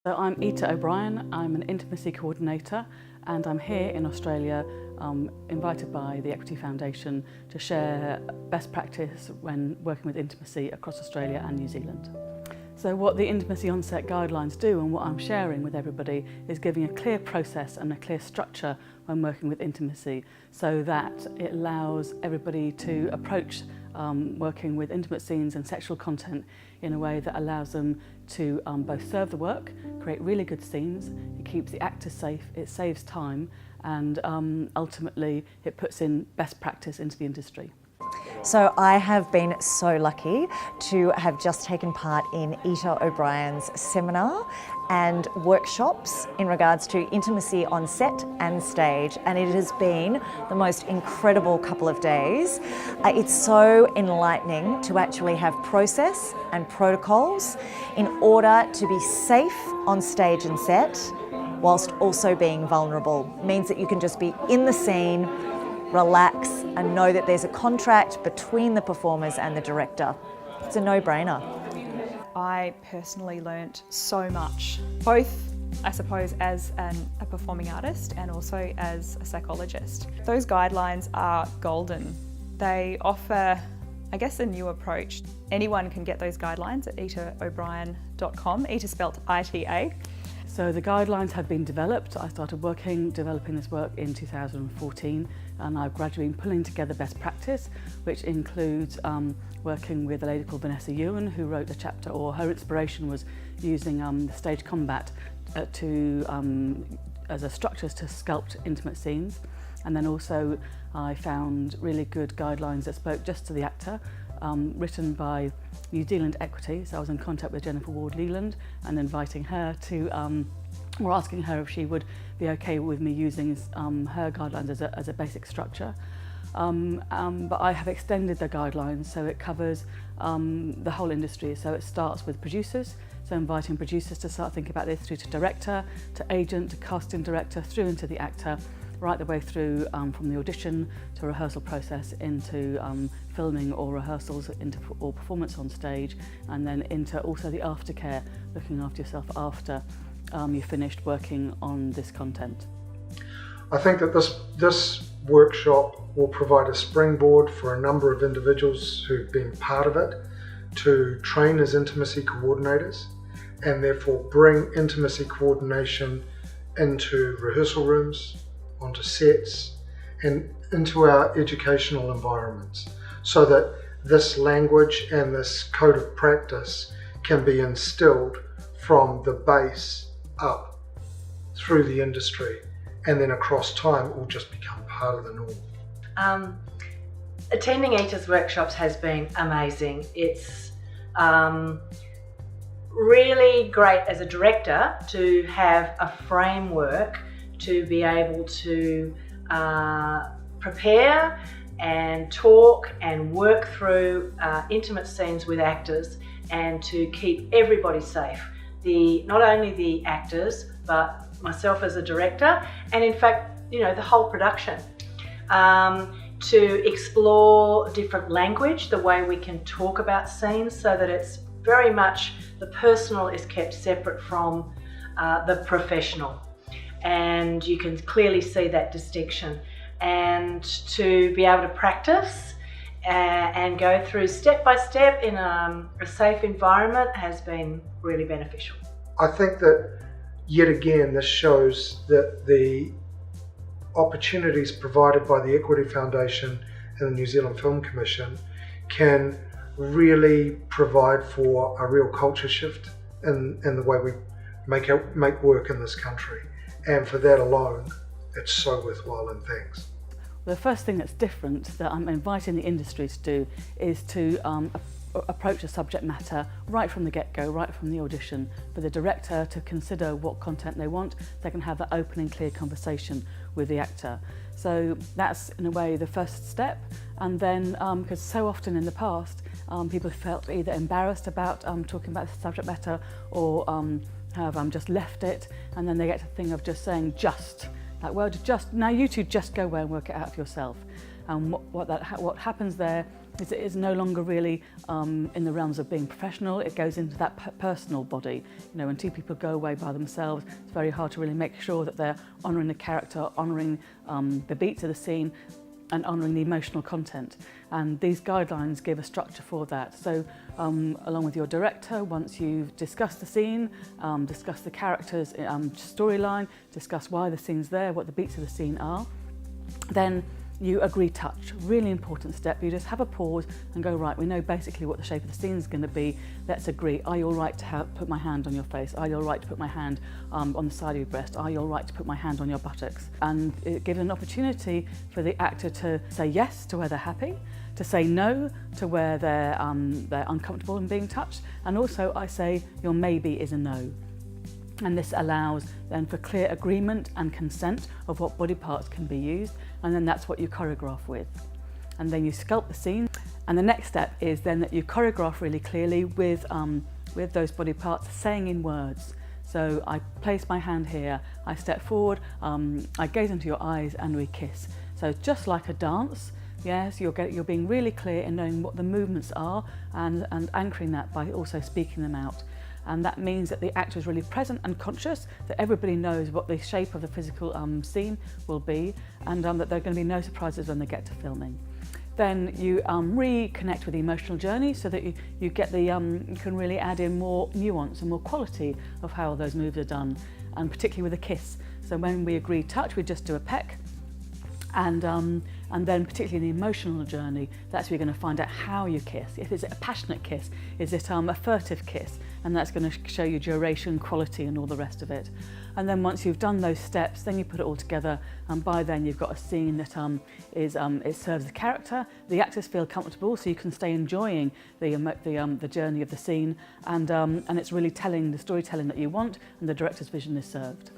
So I'm Ita O'Brien, I'm an intimacy coordinator and I'm here in Australia invited by the Equity Foundation to share best practice when working with intimacy across Australia and New Zealand. So what the Intimacy Onset Guidelines do and what I'm sharing with everybody is giving a clear process and a clear structure when working with intimacy so that it allows everybody to approach working with intimate scenes and sexual content in a way that allows them to both serve the work, create really good scenes, it keeps the actors safe, it saves time and ultimately it puts in best practice into the industry. So I have been so lucky to have just taken part in Ita O'Brien's seminar and workshops in regards to intimacy on set and stage, and it has been the most incredible couple of days. It's so enlightening to actually have process and protocols in order to be safe on stage and set whilst also being vulnerable. It means that you can just be in the scene, relax and know that there's a contract between the performers and the director. It's a no-brainer. I personally learnt so much, both I suppose as a performing artist and also as a psychologist. Those guidelines are golden. They offer, I guess, a new approach. Anyone can get those guidelines at itaobrien.com, Ita spelt I-T-A. So the guidelines have been developed. I started developing this work in 2014 and I've gradually been pulling together best practice, which includes working with a lady called Vanessa Ewan who wrote a chapter, or her inspiration was using the stage combat as a structures to sculpt intimate scenes. And then also I found really good guidelines that spoke just to the actor, written by New Zealand Equity. So I was in contact with Jennifer Ward-Leland and inviting her to, or asking her if she would be okay with me using her guidelines as a basic structure. But I have extended the guidelines so it covers the whole industry. So it starts with producers, so inviting producers to start thinking about this through to director, to agent, to casting director, through into the actor, right the way through from the audition to rehearsal process into filming or rehearsals or performance on stage, and then into also the aftercare, looking after yourself after you've finished working on this content. I think that this workshop will provide a springboard for a number of individuals who've been part of it to train as intimacy coordinators and therefore bring intimacy coordination into rehearsal rooms, onto sets and into our educational environments so that this language and this code of practice can be instilled from the base up through the industry, and then across time it will just become part of the norm. Attending Ita's workshops has been amazing. It's really great as a director to have a framework to be able to prepare and talk and work through intimate scenes with actors and to keep everybody safe. Not only the actors, but myself as a director, and in fact, the whole production. To explore different language, the way we can talk about scenes so that it's very much the personal is kept separate from the professional. And you can clearly see that distinction, and to be able to practice and go through step by step in a safe environment has been really beneficial. I think that yet again this shows that the opportunities provided by the Equity Foundation and the New Zealand Film Commission can really provide for a real culture shift in the way we make work in this country. And for that alone, it's so worthwhile, and thanks. The first thing that's different that I'm inviting the industry to do is to approach a subject matter right from the get-go, right from the audition, for the director to consider what content they want. They can have that open and clear conversation with the actor. So that's in a way the first step, and then because so often in the past people felt either embarrassed about talking about the subject matter or have just left it, and then they get to the thing of just saying like, well, now you two just go away and work it out for yourself. And what happens there It's no longer really in the realms of being professional. It goes into that personal body. You know, when two people go away by themselves, it's very hard to really make sure that they're honouring the character, honouring the beats of the scene, and honouring the emotional content. And these guidelines give a structure for that. So along with your director, once you've discussed the scene, discussed the character's storyline, discussed why the scene's there, what the beats of the scene are, then you agree touch. Really important step. You just have a pause and go, right, we know basically what the shape of the scene is going to be. Let's agree. Are you all right to put my hand on your face? Are you all right to put my hand on the side of your breast? Are you all right to put my hand on your buttocks? And it gives an opportunity for the actor to say yes to where they're happy, to say no to where they're uncomfortable in being touched, and also I say your maybe is a no. And this allows then for clear agreement and consent of what body parts can be used, and then that's what you choreograph with. And then you sculpt the scene, and the next step is then that you choreograph really clearly with those body parts, saying in words. So I place my hand here, I step forward, I gaze into your eyes, and we kiss. So just like a dance, yes, you're being really clear in knowing what the movements are and anchoring that by also speaking them out. And that means that the actor is really present and conscious, that everybody knows what the shape of the physical scene will be, and that there are going to be no surprises when they get to filming. Then you reconnect with the emotional journey so that you get the you can really add in more nuance and more quality of how those moves are done, and particularly with a kiss. So when we agree touch, we just do a peck. And then particularly in the emotional journey, that's where you're going to find out how you kiss. If it's a passionate kiss, is it a furtive kiss? And that's going to show you duration, quality, and all the rest of it. And then once you've done those steps, then you put it all together, and by then you've got a scene that it serves the character. The actors feel comfortable, so you can stay enjoying the journey of the scene, and it's really telling the storytelling that you want, and the director's vision is served.